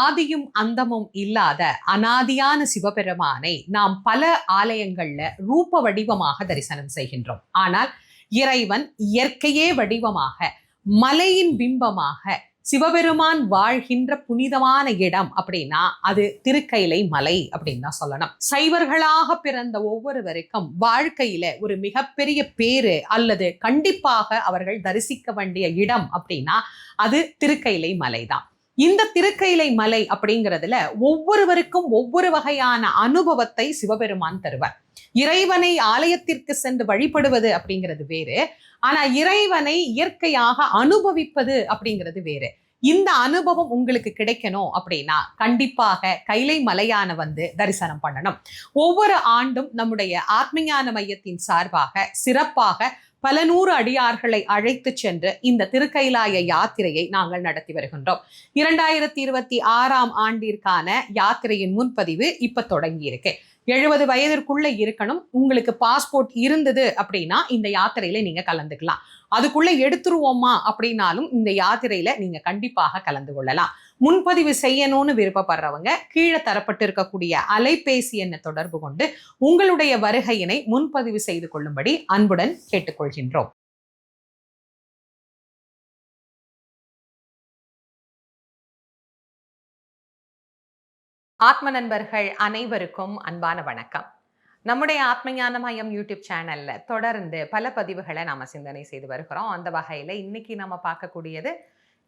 ஆதியும் அந்தமும் இல்லாத அனாதியான சிவபெருமானை நாம் பல ஆலயங்கள்ல ரூப வடிவமாக தரிசனம் செய்கின்றோம். ஆனால் இறைவன் இயற்கையே வடிவமாக, மலையின் பிம்பமாக சிவபெருமான் வாழ்கின்ற புனிதமான இடம் அப்படின்னா அது திருக்கைலை மலை அப்படின்னு தான் சொல்லணும். சைவர்களாக பிறந்த ஒவ்வொருவருக்கும் வாழ்க்கையில ஒரு மிகப்பெரிய பேரு அல்லது கண்டிப்பாக அவர்கள் தரிசிக்க வேண்டிய இடம் அப்படின்னா அது திருக்கைலை மலை தான். இந்த திருக்கைலை மலை அப்படிங்கிறதுல ஒவ்வொருவருக்கும் ஒவ்வொரு வகையான அனுபவத்தை சிவபெருமான் தருவார். இறைவனை ஆலயத்திற்கு சென்று வழிபடுவது அப்படிங்கிறது வேறு, ஆனா இறைவனை இயற்கையாக அனுபவிப்பது அப்படிங்கிறது வேறு. இந்த அனுபவம் உங்களுக்கு கிடைக்கணும் அப்படின்னா கண்டிப்பாக கைலை மலையான தரிசனம் பண்ணணும். ஒவ்வொரு ஆண்டும் நம்முடைய ஆத்மஞான மையத்தின் சார்பாக சிறப்பாக பல நூறு அடியார்களை அழைத்து சென்று இந்த திருக்கைலாய யாத்திரையை நாங்கள் நடத்தி வருகின்றோம். 2026 ஆண்டிற்கான யாத்திரையின் முன்பதிவு இப்ப தொடங்கி இருக்கு. 70 வயதிற்குள்ள இருக்கணும். உங்களுக்கு பாஸ்போர்ட் இருந்தது அப்படின்னா இந்த யாத்திரையில நீங்க கலந்துக்கலாம். அதுக்குள்ள எடுத்துருவோமா அப்படின்னாலும் இந்த யாத்திரையில நீங்க கண்டிப்பாக கலந்து கொள்ளலாம். முன்பதிவு செய்யணும்னு விருப்பப்படுறவங்க கீழே தரப்பட்டு இருக்கக்கூடிய அலைபேசி எண்ணை தொடர்பு கொண்டு உங்களுடைய வருகையினை முன்பதிவு செய்து கொள்ளும்படி அன்புடன் கேட்டுக்கொள்கின்றோம். ஆத்ம நண்பர்கள் அனைவருக்கும் அன்பான வணக்கம். நம்முடைய ஆத்மஞான மையம் யூடியூப் சேனல்ல தொடர்ந்து பல பதிவுகளை நாம சிந்தனை செய்து வருகிறோம். அந்த வகையில இன்னைக்கு நம்ம பார்க்கக்கூடியது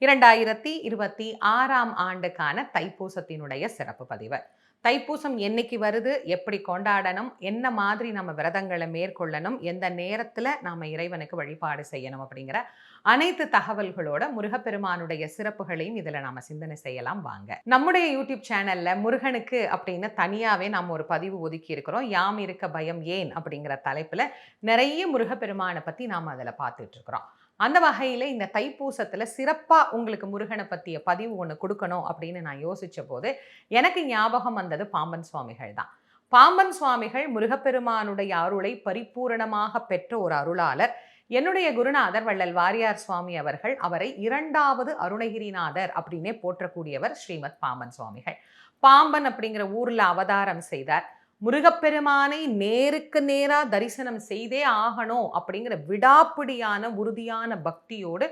2026 ஆண்டுக்கான தைப்பூசத்தினுடைய சிறப்பு பதிவு. தைப்பூசம் என்னைக்கு வருது, எப்படி கொண்டாடணும், என்ன மாதிரி நம்ம விரதங்களை மேற்கொள்ளணும், எந்த நேரத்துல நாம இறைவனுக்கு வழிபாடு செய்யணும் அப்படிங்கிற அனைத்து தகவல்களோட முருகப்பெருமானுடைய சிறப்புகளையும் இதுல நாம சிந்தனை செய்யலாம் வாங்க. நம்முடைய யூடியூப் சேனல்ல முருகனுக்கு அப்படின்னு தனியாவே நாம ஒரு பதிவு ஒதுக்கி இருக்கிறோம். யாம் இருக்க பயம் ஏன் அப்படிங்கிற தலைப்புல நிறைய முருகப்பெருமானை பத்தி நாம அதுல பார்த்துட்டு இருக்கிறோம். அந்த வகையில இந்த தைப்பூசத்துல சிறப்பா உங்களுக்கு முருகனை பத்திய பதிவு ஒன்று கொடுக்கணும் அப்படின்னு நான் யோசிச்ச போது எனக்கு ஞாபகம் வந்தது பாம்பன் சுவாமிகள் தான். பாம்பன் சுவாமிகள் முருகப்பெருமானுடைய அருளை பரிபூரணமாக பெற்ற ஒரு அருளாளர். என்னுடைய குருநாதர் வள்ளல் வாரியார் சுவாமி அவர்கள் அவரை 2வது அருணகிரிநாதர் அப்படின்னே போற்றக்கூடியவர் ஸ்ரீமத் பாம்பன் சுவாமிகள். பாம்பன் அப்படிங்கிற ஊர்ல அவதாரம் செய்தார். முருகப்பெருமானை நேருக்கு நேரா தரிசனம் செய்தே ஆகணும் அப்படிங்கிற விடாப்பிடியான உறுதியான பக்தியோடு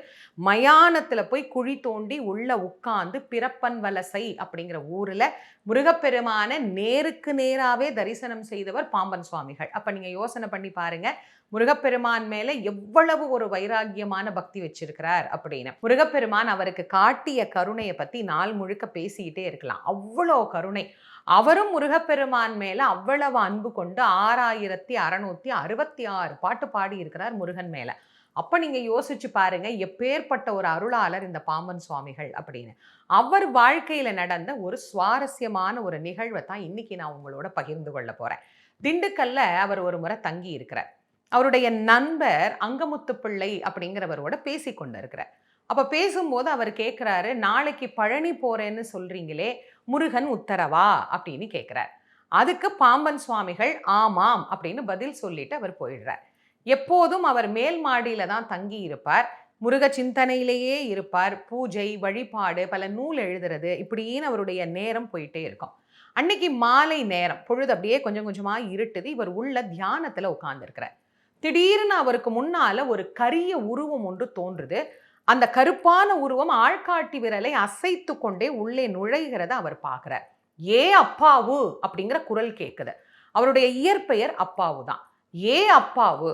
மயானத்துல போய் குழி தோண்டி உள்ள உட்கார்ந்து பிறப்பன் வலசை அப்படிங்கிற ஊர்ல முருகப்பெருமான நேருக்கு நேராவே தரிசனம் செய்தவர் பாம்பன் சுவாமிகள். அப்ப நீங்க யோசனை பண்ணி பாருங்க, முருகப்பெருமான் மேல எவ்வளவு ஒரு வைராக்கியமான பக்தி வச்சிருக்கிறார் அப்படின்னு. முருகப்பெருமான் அவருக்கு காட்டிய கருணையை பத்தி நாள் முழுக்க பேசிக்கிட்டே இருக்கலாம். அவ்வளோ கருணை. அவரும் முருகப்பெருமான் மேல அவ்வளவு அன்பு கொண்டு 6666 பாட்டு பாடி இருக்கிறார் முருகன் மேல. அப்ப நீங்க யோசிச்சு பாருங்க, எப்பேற்பட்ட ஒரு அருளாளர் இந்த பாம்பன் சுவாமிகள் அப்படின்னு. அவர் வாழ்க்கையில நடந்த ஒரு சுவாரஸ்யமான ஒரு நிகழ்வை தான் இன்னைக்கு நான் உங்களோட பகிர்ந்து கொள்ள போறேன். திண்டுக்கல்ல அவர் ஒரு முறை தங்கி இருக்கிறார். அவருடைய நண்பர் அங்கமுத்து பிள்ளை அப்படிங்கிறவரோட பேசி கொண்டு இருக்கிறார். அப்ப பேசும்போது அவர் கேட்கிறாரு, நாளைக்கு பழனி போறேன்னு சொல்றீங்களே, முருகன் உத்தரவா அப்படின்னு கேட்கிறார். அதுக்கு பாம்பன் சுவாமிகள் ஆமாம் அப்படின்னு பதில் சொல்லிட்டு அவர் போயிடுறார். எப்போதும் அவர் மேல் மாடியில தான் தங்கி இருப்பார். முருக சிந்தனையிலேயே இருப்பார். பூஜை, வழிபாடு, பல நூல் எழுதுறது, இப்படின்னு அவருடைய நேரம் போயிட்டே இருக்கும். அன்னைக்கு மாலை நேரம், பொழுது அப்படியே கொஞ்சம் கொஞ்சமா இருட்டுது. இவர் உள்ள தியானத்துல உட்கார்ந்து இருக்கிறார். திடீர்னு அவருக்கு முன்னால ஒரு கரிய உருவம் ஒன்று தோன்றுது. அந்த கருப்பான உருவம் ஆள்காட்டி விரலை அசைத்து கொண்டே உள்ளே நுழைகிறத அவர் பார்க்கிறார். ஏ அப்பாவு அப்படிங்கிற குரல் கேட்குது. அவருடைய இயற்பெயர் அப்பாவு தான். ஏ அப்பாவு,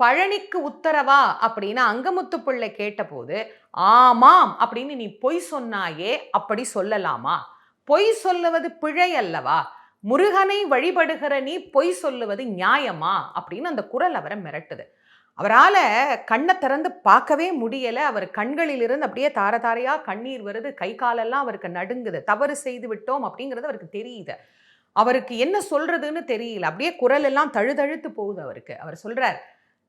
பழனிக்கு உத்தரவா அப்படின்னு அங்கமுத்து பிள்ளை கேட்டபோது, ஆமாம் அப்படின்னு நீ பொய் சொன்னாயே, அப்படி சொல்லலாமா? பொய் சொல்லுவது பிழை அல்லவா? முருகனை வழிபடுகிற நீ பொய் சொல்லுவது நியாயமா அப்படின்னு அந்த குரல் அவரை மிரட்டுது. அவரால் கண்ணை திறந்து பார்க்கவே முடியலை. அவர் கண்களிலிருந்து அப்படியே தார தாரையா கண்ணீர் வருது. கை காலெல்லாம் அவருக்கு நடுங்குது. தவறு செய்து விட்டோம் அப்படிங்கிறது அவருக்கு தெரியுது. அவருக்கு என்ன சொல்றதுன்னு தெரியல. அப்படியே குரல் எல்லாம் தழுதழுத்து போகுது அவருக்கு. அவர் சொல்றார்,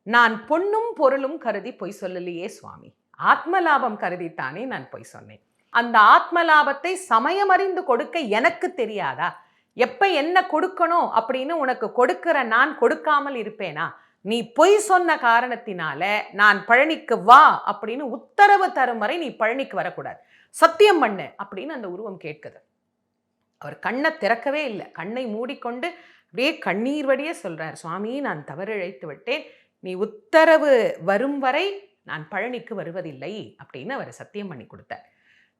நான் பொன்னும் பொருளும் கருதி பொய் சொல்லலையே சுவாமி, ஆத்ம லாபம் கருதித்தானே நான் பொய் சொன்னேன். அந்த ஆத்ம லாபத்தை சமயமறிந்து கொடுக்க எனக்கு தெரியாதா? எப்ப என்ன கொடுக்கணும் அப்படின்னு உனக்கு கொடுக்கிற நான் கொடுக்காமல் இருப்பேனா? நீ பொய் சொன்ன காரணத்தினால நான் பழனிக்கு வா அப்படின்னு உத்தரவு தரும் வரை நீ பழனிக்கு வரக்கூடாது, சத்தியம் பண்ணு அப்படின்னு அந்த உருவம் கேட்குது. அவர் கண்ணை திறக்கவே இல்லை. கண்ணை மூடிக்கொண்டு அப்படியே கண்ணீர் வடிய சொல்றார், சுவாமி நான் தவறிழைத்து விட்டேன். நீ உத்தரவு வரும் வரை நான் பழனிக்கு வருவதில்லை அப்படின்னு அவர் சத்தியம் பண்ணி கொடுத்தார்.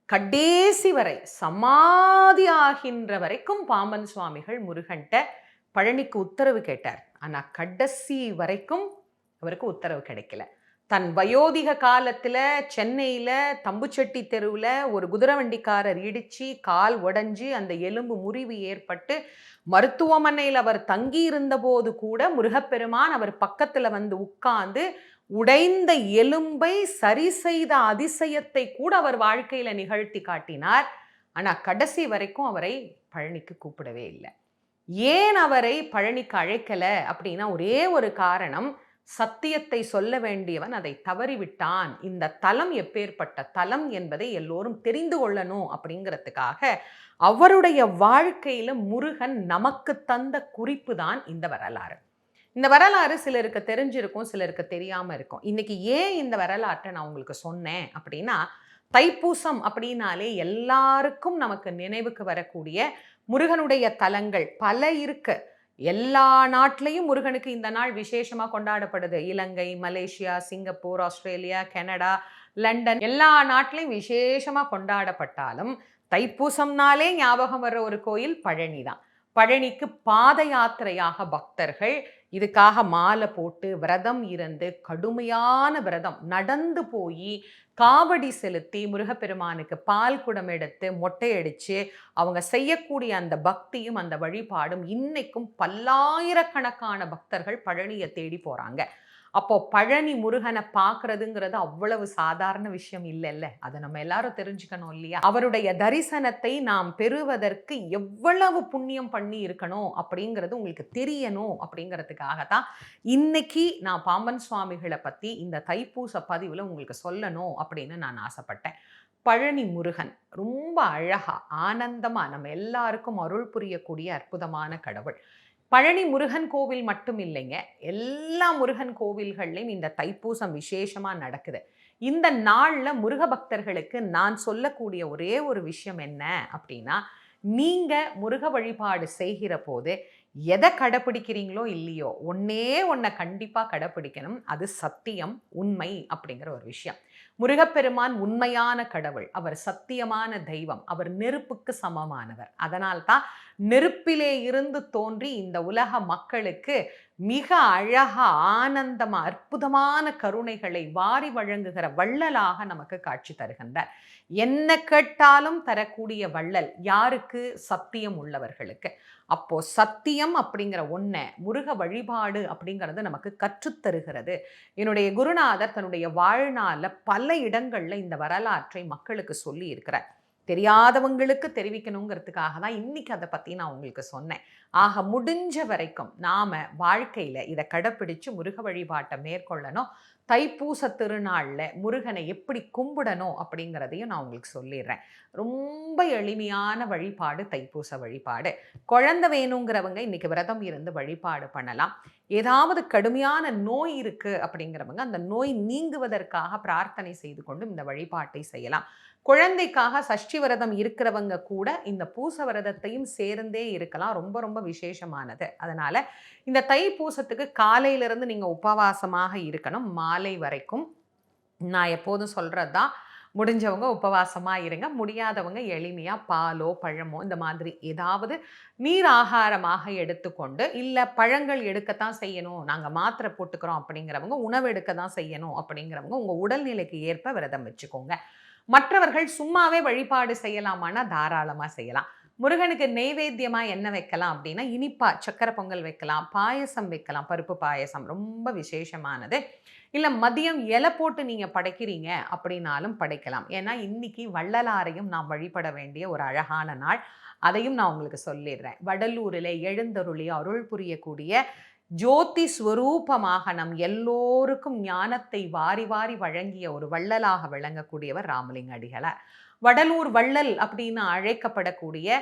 கடைசி வரை சமாதி ஆகின்ற வரைக்கும் பாம்பன் சுவாமிகள் முருகன்ட்ட பழனிக்கு உத்தரவு கேட்டார். ஆனா கடைசி வரைக்கும் அவருக்கு உத்தரவு கிடைக்கல. தன் வயோதிக காலத்துல சென்னையில தம்புச்செட்டி தெருவில் ஒரு குதிரை வண்டிக்காரர் இடிச்சு கால் உடைஞ்சு அந்த எலும்பு முறிவு ஏற்பட்டு மருத்துவமனையில் அவர் தங்கி இருந்த போது கூட முருகப்பெருமான் அவர் பக்கத்துல வந்து உட்கார்ந்து உடைந்த எலும்பை சரி செய்த அதிசயத்தை கூட அவர் வாழ்க்கையில நிகழ்த்தி காட்டினார். ஆனா கடைசி வரைக்கும் அவரை பழனிக்கு கூப்பிடவே இல்லை. ஏன் அவரை பழனிக்கு அழைக்கல அப்படின்னா ஒரே ஒரு காரணம், சத்தியத்தை சொல்ல வேண்டியவன் அதை தவறிவிட்டான். இந்த தலம் எப்பேற்பட்ட தலம் என்பதை எல்லோரும் தெரிந்து கொள்ளணும் அப்படிங்கிறதுக்காக அவருடைய வாழ்க்கையில முருகன் நமக்கு தந்த குறிப்பு தான் இந்த வரலாறு. இந்த வரலாறு சிலருக்கு தெரிஞ்சிருக்கும், சிலருக்கு தெரியாம இருக்கும். இன்னைக்கு ஏன் இந்த வரலாற்றை நான் உங்களுக்கு சொன்னேன் அப்படின்னா, தைப்பூசம் அப்படின்னாலே எல்லாருக்கும் நமக்கு நினைவுக்கு வரக்கூடிய முருகனுடைய தலங்கள் பல இருக்கு. எல்லா நாட்டிலையும் முருகனுக்கு இந்த நாள் விசேஷமா கொண்டாடப்படுது. Ilangai, Malaysia, Singapore, Australia, Canada, London எல்லா நாட்டிலையும் விசேஷமா கொண்டாடப்பட்டாலும் தைப்பூசம்னாலே ஞாபகம் வர்ற ஒரு கோயில் பழனி தான். பழனிக்கு பாத யாத்திரையாக பக்தர்கள் இதுக்காக மாலை போட்டு விரதம் இருந்து கடுமையான விரதம் நடந்து போய் காவடி செலுத்தி முருகப்பெருமானுக்கு பால் குடம் எடுத்து மொட்டையடிச்சு அவங்க செய்யக்கூடிய அந்த பக்தியும் அந்த வழிபாடும் இன்னைக்கும் பல்லாயிரக்கணக்கான பக்தர்கள் பழனியை தேடி போறாங்க. அப்போ பழனி முருகனை பார்க்கறதுங்கிறது அவ்வளவு சாதாரண விஷயம் இல்லைல்ல. அதை நம்ம எல்லாரும் தெரிஞ்சுக்கணும் இல்லையா? அவருடைய தரிசனத்தை நாம் பெறுவதற்கு எவ்வளவு புண்ணியம் பண்ணி இருக்கணும் அப்படிங்கிறது உங்களுக்கு தெரியணும் அப்படிங்கிறதுக்காகத்தான் இன்னைக்கு நான் பாம்பன் சுவாமிகளை பத்தி இந்த தைப்பூச பதிவுல உங்களுக்கு சொல்லணும் அப்படின்னு நான் ஆசைப்பட்டேன். பழனி முருகன் ரொம்ப அழகா ஆனந்தமா நம்ம எல்லாருக்கும் அருள் புரியக்கூடிய அற்புதமான கடவுள். பழனி முருகன் கோவில் மட்டும் இல்லைங்க, எல்லா முருகன் கோவில்கள்லையும் இந்த தைப்பூசம் விசேஷமா நடக்குது. இந்த நாள்ல முருக பக்தர்களுக்கு நான் சொல்லக்கூடிய ஒரே ஒரு விஷயம் என்ன அப்படின்னா, நீங்க முருக வழிபாடு செய்கிற போது எதை கடைப்பிடிக்கிறீங்களோ இல்லையோ ஒன்றை கண்டிப்பா கடைப்பிடிக்கணும். அது சத்தியம், உண்மை அப்படிங்கிற ஒரு விஷயம். முருகப்பெருமான் உண்மையான கடவுள், அவர் சத்தியமான தெய்வம், அவர் நெருப்புக்கு சமமானவர். அதனால்தான் நெருப்பிலே இருந்து தோன்றி இந்த உலக மக்களுக்கு மிக அழகா ஆனந்தமா அற்புதமான கருணைகளை வாரி வழங்குகிற வள்ளலாக நமக்கு காட்சி தருகின்றார். என்ன கேட்டாலும் தரக்கூடிய வள்ளல் யாருக்கு? சத்தியம் உள்ளவர்களுக்கு. அப்போ சத்தியம் அப்படிங்கிற ஒன்றை முருக வழிபாடு அப்படிங்கிறது நமக்கு கற்றுத்தருகிறது. என்னுடைய குருநாதர் தன்னுடைய வாழ்நாளில் பல இடங்கள்ல இந்த வரலாற்றை மக்களுக்கு சொல்லி இருக்கிறார். தெரியாதவங்களுக்கு தெரிவிக்கணுங்கிறதுக்காக தான் இன்னைக்கு அதை பற்றி நான் உங்களுக்கு சொன்னேன். ஆக முடிஞ்ச வரைக்கும் நாம வாழ்க்கையில் இதை கடைப்பிடிச்சு முருக வழிபாட்டை மேற்கொள்ளணும். தைப்பூச திருநாளில் முருகனை எப்படி கும்பிடணும் அப்படிங்கிறதையும் நான் உங்களுக்கு சொல்லிடுறேன். ரொம்ப எளிமையான வழிபாடு தைப்பூச வழிபாடு. குழந்தை வேணுங்கிறவங்க இன்னைக்கு விரதம் இருந்து வழிபாடு பண்ணலாம். ஏதாவது கடுமையான நோய் இருக்குது அப்படிங்கிறவங்க அந்த நோய் நீங்குவதற்காக பிரார்த்தனை செய்து கொண்டு இந்த வழிபாட்டை செய்யலாம். குழந்தைக்காக சஷ்டி விரதம் இருக்கிறவங்க கூட இந்த பூச விரதத்தையும் சேர்ந்தே இருக்கலாம். ரொம்ப ரொம்ப விசேஷமானது. அதனால இந்த தைப்பூசத்துக்கு காலையிலிருந்து நீங்கள் உபவாசமாக இருக்கணும் மாலை வரைக்கும். நான் எப்போதும் சொல்கிறது தான், முடிஞ்சவங்க உபவாசமாக இருங்க, முடியாதவங்க எளிமையாக பாலோ பழமோ இந்த மாதிரி ஏதாவது நீர் ஆகாரமாக எடுத்துக்கொண்டு, இல்லை பழங்கள் எடுக்கத்தான் செய்யணும் நாங்கள் மாத்திரை போட்டுக்கிறோம் அப்படிங்கிறவங்க உணவு எடுக்க தான் செய்யணும் அப்படிங்கிறவங்க உங்கள் உடல்நிலைக்கு ஏற்ப விரதம் வச்சுக்கோங்க. மற்றவர்கள் சும்மாவே வழிபாடு செய்யலாமான்னா தாராளமாக செய்யலாம். முருகனுக்கு நெய்வேத்தியமாக என்ன வைக்கலாம் அப்படின்னா, இனிப்பா சக்கரை பொங்கல் வைக்கலாம், பாயசம் வைக்கலாம், பருப்பு பாயசம் ரொம்ப விசேஷமானது. இல்லை மதியம் இலை போட்டு நீங்கள் படைக்கிறீங்க அப்படின்னாலும் படைக்கலாம். ஏன்னா இன்னைக்கு வள்ளலாரையும் நாம் வழிபட வேண்டிய ஒரு அழகான நாள். அதையும் நான் உங்களுக்கு சொல்லிடுறேன். வடலூரில் எழுந்தருளி அருள் புரியக்கூடிய ஜோதி ஸ்வரூபமாக நம் எல்லோருக்கும் ஞானத்தை வாரி வாரி வழங்கிய ஒரு வள்ளலாக விளங்கக்கூடியவர் ராமலிங்க அடிகளார். வடலூர் வள்ளல் அப்படின்னு அழைக்கப்படக்கூடிய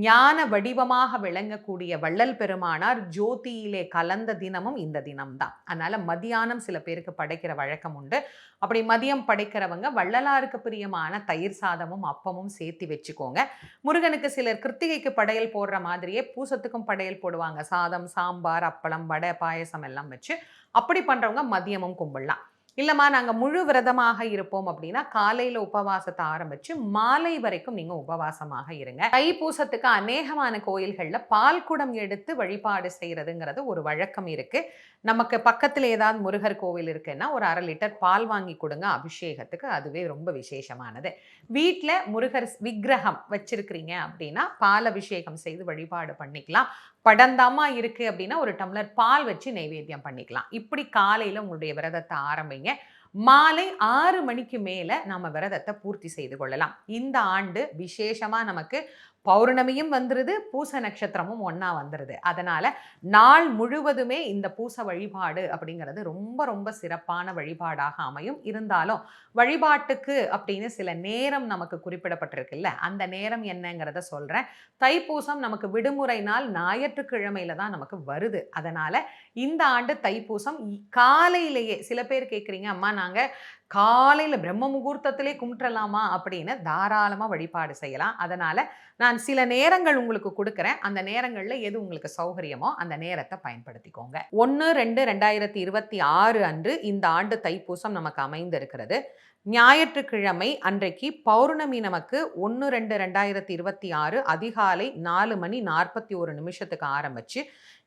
ஞான வடிவமாக விளங்கக்கூடிய வள்ளல் பெருமானார் ஜோதியிலே கலந்த தினமும் இந்த தினம்தான். அதனால மதியானம் சில பேருக்கு படைக்கிற வழக்கம் உண்டு. அப்படி மதியம் படைக்கிறவங்க வள்ளலாருக்கு பிரியமான தயிர் சாதமும் அப்பமும் சேர்த்து வச்சுக்கோங்க. முருகனுக்கு சிலர் கிருத்திகைக்கு படையல் போடுற மாதிரியே பூசத்துக்கும் படையல் போடுவாங்க. சாதம், சாம்பார், அப்பளம், வடை, பாயசம் எல்லாம் வச்சு. அப்படி பண்றவங்க மதியமும் கும்பிடலாம். இல்லைம்மா நாங்கள் முழு விரதமாக இருப்போம் அப்படின்னா காலையில் உபவாசத்தை ஆரம்பித்து மாலை வரைக்கும் நீங்கள் உபவாசமாக இருங்க. தைப்பூசத்துக்கு அநேகமான கோயில்களில் பால் குடம் எடுத்து வழிபாடு செய்கிறதுங்கிறது ஒரு வழக்கம் இருக்குது. நமக்கு பக்கத்தில் ஏதாவது முருகர் கோவில் இருக்குன்னா ஒரு 1/2 லிட்டர் பால் வாங்கி கொடுங்க அபிஷேகத்துக்கு. அதுவே ரொம்ப விசேஷமானது. வீட்டில் முருகர் விக்கிரகம் வச்சிருக்கிறீங்க அப்படின்னா பால் அபிஷேகம் செய்து வழிபாடு பண்ணிக்கலாம். படந்தாமா இருக்குது அப்படின்னா ஒரு டம்ளர் பால் வச்சு நைவேத்தியம் பண்ணிக்கலாம். இப்படி காலையில் உங்களுடைய விரதத்தை ஆரம்பிங்க. மாலை 6 மணிக்கு மேலே நம்ம விரதத்தை பூர்த்தி செய்து கொள்ளலாம். இந்த ஆண்டு விசேஷமாக நமக்கு பௌர்ணமியும் வந்துருது, பூச நட்சத்திரமும் ஒன்றா வந்துடுது. அதனால் நாள் முழுவதுமே இந்த பூச வழிபாடு அப்படிங்கிறது ரொம்ப ரொம்ப சிறப்பான வழிபாடாக அமையும். இருந்தாலும் வழிபாட்டுக்கு அப்படின்னு சில நேரம் நமக்கு குறிப்பிடப்பட்டிருக்குல்ல, அந்த நேரம் என்னங்கிறத சொல்கிறேன். தைப்பூசம் நமக்கு விடுமுறை நாள் ஞாயிற்றுக்கிழமையில தான் நமக்கு வருது. அதனால் இந்த ஆண்டு தைப்பூசம் காலையிலேயே சில பேர் கேட்குறீங்க, அம்மா நாங்கள் காலையில் பிரம்ம முகூர்த்தத்திலே கும்பிட்டுலாமா அப்படின்னு தாராளமாக வழிபாடு செய்யலாம். அதனால் நான் சில நேரங்கள் உங்களுக்கு கொடுக்குறேன். அந்த நேரங்களில் எது உங்களுக்கு சௌகரியமோ அந்த நேரத்தை பயன்படுத்திக்கோங்க. 1/2/2026 அன்று இந்த ஆண்டு தைப்பூசம் நமக்கு அமைந்திருக்கிறது. ஞாயிற்றுக்கிழமை அன்றைக்கு பௌர்ணமி நமக்கு 1/2/2026 அதிகாலை 4:41 ஆரம்பிச்சு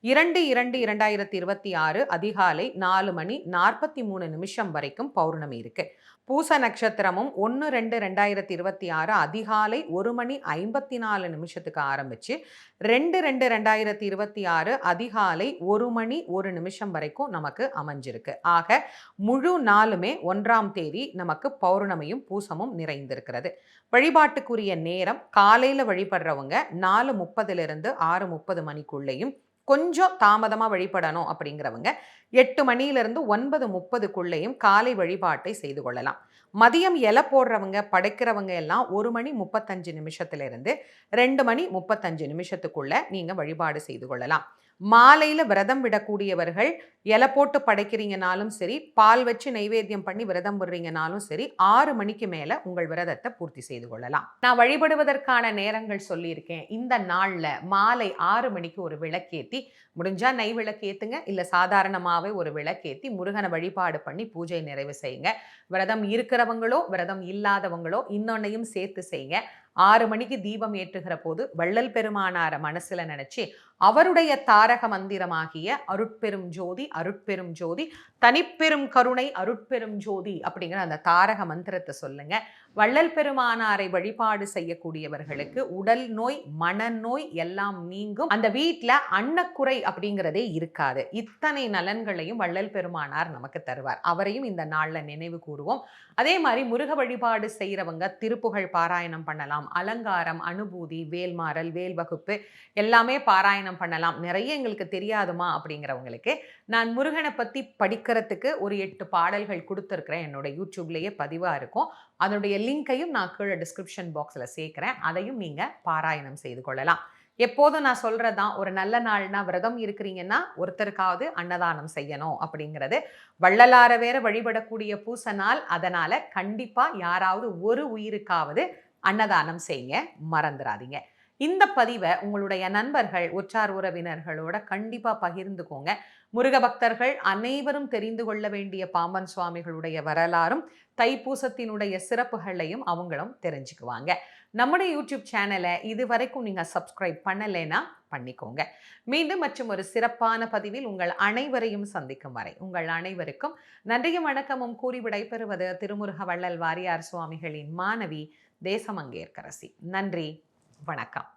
2/2/2026 அதிகாலை 4:43 வரைக்கும் பௌர்ணமி இருக்கு. பூச நட்சத்திரமும் 1/2/2026 அதிகாலை 1:54 ஆரம்பிச்சு 2/2/2026 அதிகாலை 1:01 வரைக்கும் நமக்கு அமைஞ்சிருக்கு. ஆக முழு நாளுமே 1ஆம் தேதி நமக்கு பௌர்ணமியும் பூசமும் நிறைந்திருக்கிறது. வழிபாட்டுக்குரிய நேரம் காலையில் வழிபடுறவங்க 4:30 6:30 மணிக்குள்ளேயும், கொஞ்சம் தாமதமாக வழிபடணும் அப்படிங்கிறவங்க 8 மணியிலிருந்து 9:30 காலை வழிபாட்டை செய்து கொள்ளலாம். மதியம் இலை போடுறவங்க படைக்கிறவங்க எல்லாம் 1:35 2:35 நீங்கள் வழிபாடு செய்து கொள்ளலாம். மாலையில் விரதம் விடக்கூடியவர்கள் இலை போட்டு படைக்கிறீங்கனாலும் சரி, பால் வச்சு நைவேத்தியம் பண்ணி விரதம் விடுறீங்கனாலும் சரி, 6 மணிக்கு மேலே உங்கள் விரதத்தை பூர்த்தி செய்து கொள்ளலாம். நான் வழிபடுவதற்கான நேரங்கள் சொல்லியிருக்கேன். இந்த நாளில் மாலை 6 மணிக்கு ஒரு விளக்கேற்றி, முடிஞ்சா நெய் விளக்கேற்றுங்க, இல்லை சாதாரணமாகவே ஒரு விளக்கேற்றி முருகனை வழிபாடு பண்ணி பூஜை நிறைவு செய்யுங்க. விரதம் இருக்கிறவங்களோ விரதம் இல்லாதவங்களோ இன்னொன்னையும் சேர்த்து செய்யுங்க. 6 மணிக்கு தீபம் ஏற்றுகிற போது வள்ளல் பெருமானார மனசுல நினைச்சு அவருடைய தாரக மந்திரமாகிய அருட்பெரும் ஜோதி அருட்பெரும் ஜோதி தனிப்பெரும் கருணை அருட்பெரும் ஜோதி அப்படிங்கிற அந்த தாரக மந்திரத்தை சொல்லுங்க. வள்ளல் பெருமானாரை வழிபாடு செய்யக்கூடியவர்களுக்கு உடல் நோய், மனநோய் எல்லாம் நீங்கும். அந்த வீட்டில் அன்னக்குறை அப்படிங்கிறதே இருக்காது. இத்தனை நலன்களையும் வள்ளல் பெருமானார் நமக்கு தருவார். அவரையும் இந்த நாளில் நினைவு கூறுவோம். அதே மாதிரி முருக வழிபாடு செய்கிறவங்க திருப்புகழ் பாராயணம் பண்ணலாம். அலங்காரம், அனுபூதி, வேல்மாறல், வேல் வகுப்பு எல்லாமே பாராயணம் பண்ணலாம். நிறைய எங்களுக்கு தெரியாதுமா அப்படிங்கிறவங்களுக்கு நான் முருகனை பற்றி படிக்கிறதுக்கு ஒரு 8 பாடல்கள் கொடுத்துருக்குறேன். என்னோட யூடியூப்லேயே பதிவாக இருக்கும். அதனுடைய லிங்கையும் நான் கீழே டிஸ்கிரிப்ஷன் பாக்ஸில் சேர்க்குறேன். அதையும் நீங்கள் பாராயணம் செய்து கொள்ளலாம். எப்போதும் நான் சொல்கிறதான், ஒரு நல்ல நாள்னா விரதம் இருக்கிறீங்கன்னா ஒருத்தருக்காவது அன்னதானம் செய்யணும் அப்படிங்கிறது. வள்ளலார வேற வழிபடக்கூடிய பூச நாள். அதனால் கண்டிப்பாக யாராவது ஒரு உயிருக்காவது அன்னதானம் செய்யுங்க, மறந்துடாதீங்க. இந்த பதிவை உங்களுடைய நண்பர்கள், உற்றார் உறவினர்களோட கண்டிப்பாக பகிர்ந்துக்கோங்க. முருக பக்தர்கள் அனைவரும் தெரிந்து கொள்ள வேண்டிய பாம்பன் சுவாமிகளுடைய வரலாறும் தைப்பூசத்தினுடைய சிறப்புகளையும் அவங்களும் தெரிஞ்சுக்குவாங்க. நம்முடைய யூடியூப் சேனலை இதுவரைக்கும் நீங்கள் சப்ஸ்கிரைப் பண்ணலைன்னா பண்ணிக்கோங்க. மீண்டும் மற்றும் ஒரு சிறப்பான பதிவில் உங்கள் அனைவரையும் சந்திக்கும் வரை உங்கள் அனைவருக்கும் நன்றியும் வணக்கமும் கூறி விடைபெறுவது திருமுருக வள்ளல் வாரியார் சுவாமிகளின் மாணவி தேசமங்கேற்கரசி. நன்றி, வணக்கம்.